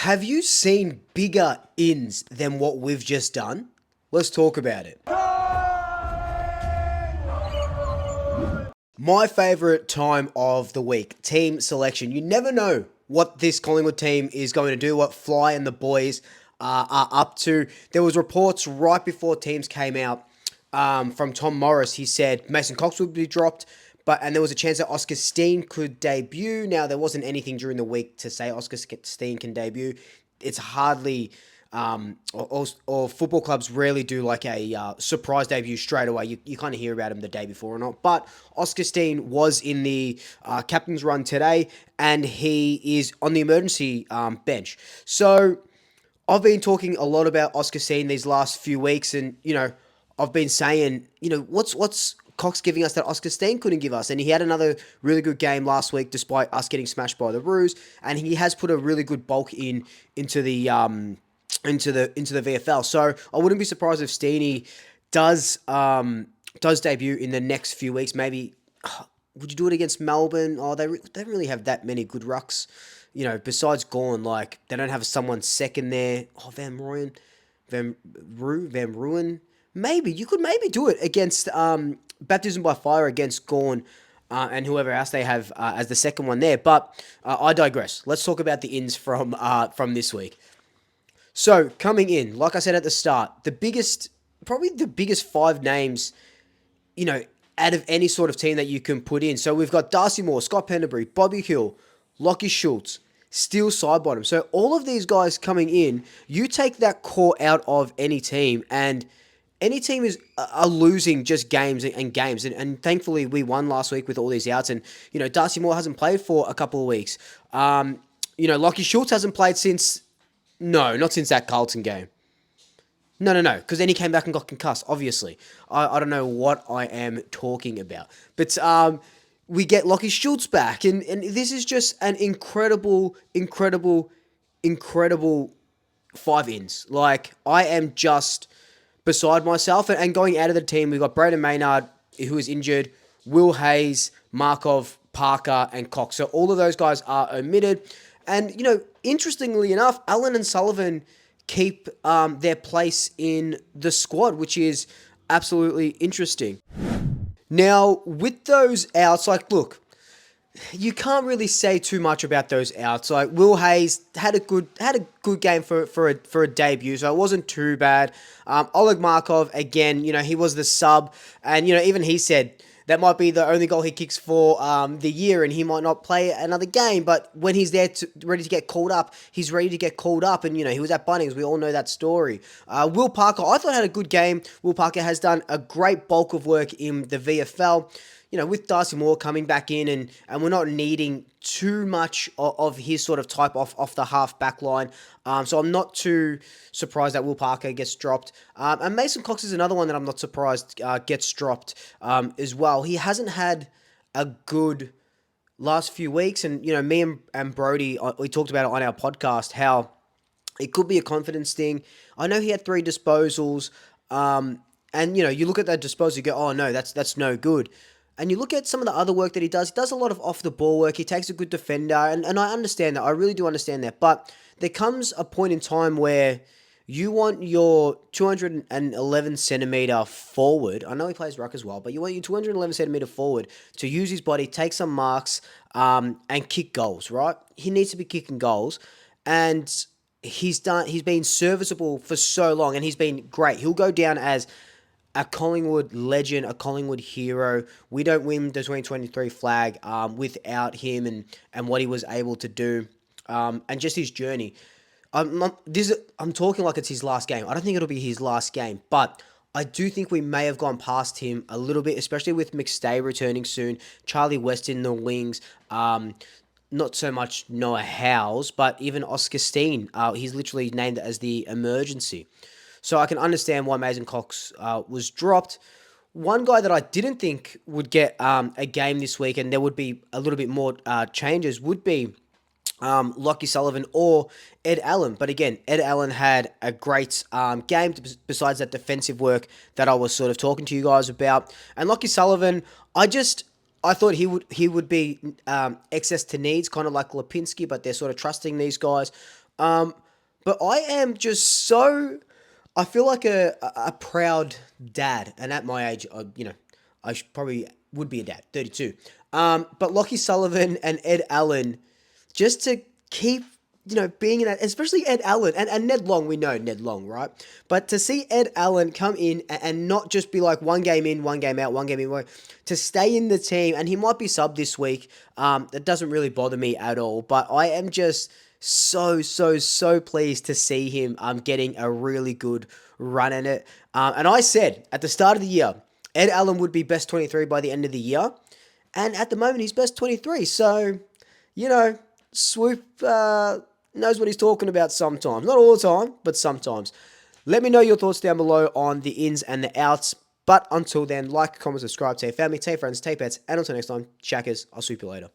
Have you seen bigger ins than what we've just done? Let's talk about it. My favourite time of the week, team selection. You never know what this Collingwood team is going to do, what Fly and the boys are up to. There was reports right before teams came out from Tom Morris. He said Mason Cox would be dropped, and there was a chance that Oscar Steen could debut. Now, there wasn't anything during the week to say Oscar Steen can debut. It's hardly or football clubs rarely do like a surprise debut straight away. You kind of hear about him the day before or not. But Oscar Steen was in the captain's run today, and he is on the emergency bench. So I've been talking a lot about Oscar Steen these last few weeks, and I've been saying, what's Cox giving us that Oscar Steen couldn't give us? And he had another really good game last week, despite us getting smashed by the Roos, and he has put a really good bulk into the VFL. So I wouldn't be surprised if Steenie does debut in the next few weeks. Maybe would you do it against Melbourne? Oh, they don't really have that many good rucks. Besides Gawn, like they don't have someone second there. Oh, Van Ruin. Maybe you could do it against Baptism by Fire against Gawn and whoever else they have as the second one there. But I digress. Let's talk about the ins from this week. So, coming in, like I said at the start, probably the biggest five names, out of any sort of team that you can put in. So, we've got Darcy Moore, Scott Pendlebury, Bobby Hill, Lachie Schultz, Steele Sidebottom. So, all of these guys coming in, you take that core out of any team, and any team are losing just games and games. And thankfully, we won last week with all these outs. And, Darcy Moore hasn't played for a couple of weeks. Lachie Schultz hasn't played since... No, not since that Carlton game. No, because then he came back and got concussed, obviously. I don't know what I am talking about. But we get Lachie Schultz back, and this is just an incredible 5 ins. Like, I am just beside myself. And going out of the team, we've got Braden Maynard, who is injured, Will Hayes, Markov, Parker, and Cox. So all of those guys are omitted. And, interestingly enough, Allen and Sullivan keep their place in the squad, which is absolutely interesting. Now, with those outs, look, you can't really say too much about those outs. Like, Will Hayes had a good game for a debut, so it wasn't too bad. Oleg Markov, again, he was the sub, and, even he said that might be the only goal he kicks for the year, and he might not play another game. But when he's there ready to get called up, he's ready to get called up. And, he was at Bunnings. We all know that story. Will Parker, I thought had a good game. Will Parker has done a great bulk of work in the VFL. With Darcy Moore coming back in, and we're not needing too much of his sort of type off the half back line. So I'm not too surprised that Will Parker gets dropped. And Mason Cox is another one that I'm not surprised gets dropped as well. He hasn't had a good last few weeks. And, me and Brody, we talked about it on our podcast, how it could be a confidence thing. I know he had 3 disposals. And, you look at that disposal, you go, oh, no, that's no good. And you look at some of the other work that he does a lot of off-the-ball work. He takes a good defender, and I understand that. I really do understand that. But there comes a point in time where you want your 211-centimetre forward. I know he plays ruck as well, but you want your 211-centimetre forward to use his body, take some marks, and kick goals, right? He needs to be kicking goals. And he's been serviceable for so long, and he's been great. He'll go down as a Collingwood legend, a Collingwood hero. We don't win the 2023 flag without him and what he was able to do and just his journey. I'm talking like it's his last game. I don't think it'll be his last game, but I do think we may have gone past him a little bit, especially with McStay returning soon, Charlie West in the wings, not so much Noah Howes, but even Oscar Steen. He's literally named as the emergency. So I can understand why Mason Cox was dropped. One guy that I didn't think would get a game this week, and there would be a little bit more changes, would be Lachie Sullivan or Ed Allen. But again, Ed Allen had a great game besides that defensive work that I was sort of talking to you guys about. And Lachie Sullivan, I thought he would be excess to needs, kind of like Lipinski, but they're sort of trusting these guys. But I am just so. I feel like a proud dad, and at my age, I probably would be a dad, 32. But Lachie Sullivan and Ed Allen, just to keep being in that, especially Ed Allen and Ned Long, we know Ned Long, right? But to see Ed Allen come in and not just be like one game in, one game out, one game in, to stay in the team, and he might be subbed this week. That doesn't really bother me at all, but I am just so pleased to see him getting a really good run in it. And I said at the start of the year, Ed Allen would be best 23 by the end of the year. And at the moment, he's best 23. So, Swoop knows what he's talking about sometimes. Not all the time, but sometimes. Let me know your thoughts down below on the ins and the outs. But until then, like, comment, subscribe, tell your family, tell your friends, tell your pets. And until next time, Shackers, I'll swoop you later.